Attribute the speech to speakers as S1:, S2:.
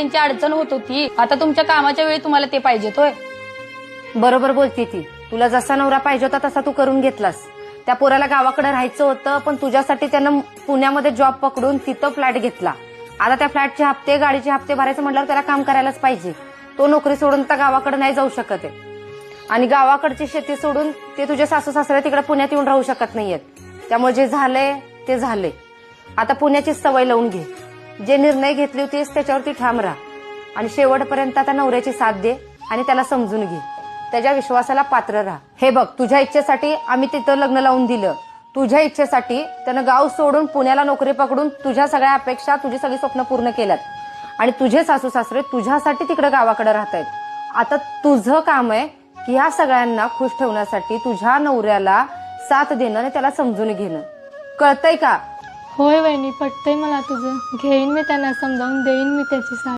S1: त्यांची अडचण होत होती, आता तुमच्या कामाच्या वेळी तुम्हाला ते पाहिजेत होय?
S2: बरोबर बोलती ती. तुला जसा नवरा पाहिजे होता तसा तू करून घेतलास. त्या पोराला गावाकडे राहायचं होतं, पण तुझ्यासाठी त्यानं पुण्यामध्ये जॉब पकडून तिथं फ्लॅट घेतला. आता त्या फ्लॅटचे हप्ते, गाडीचे हप्ते भरायचं म्हटल्यावर त्याला काम करायलाच पाहिजे. तो नोकरी सोडून तर गावाकडे नाही जाऊ शकत आहे. आणि गावाकडची शेती सोडून ते तुझे सासू सासरे तिकडे पुण्यात येऊन राहू शकत नाहीयेत. त्यामुळे जे झालंय ते झालंय. आता पुण्याची सवय लावून घे. जे निर्णय घेतले होतेस त्याच्यावरती ठाम राहा आणि शेवटपर्यंत आता नवऱ्याची साथ दे आणि त्याला समजून घे. त्याच्या विश्वासाला पात्र राहा. हे बघ, तुझ्या इच्छेसाठी आम्ही तिथं लग्न लावून दिलं. तुझ्या इच्छेसाठी त्यानं गाव सोडून पुण्याला नोकरी पकडून तुझ्या सगळ्या अपेक्षा, तुझी सगळी स्वप्न पूर्ण केल्यात. आणि तुझे सासू सासरे तुझ्यासाठी तिकडे गावाकडे राहतायत. आता तुझं काम आहे की ह्या सगळ्यांना खुश ठेवण्यासाठी तुझ्या नवऱ्याला साथ देणं आणि त्याला समजून घेणं. कळतंय का?
S3: होय वहिनी, पटतंय मला तुझं. घेईन मी त्यांना समजावून, देईन मी त्याची साथ.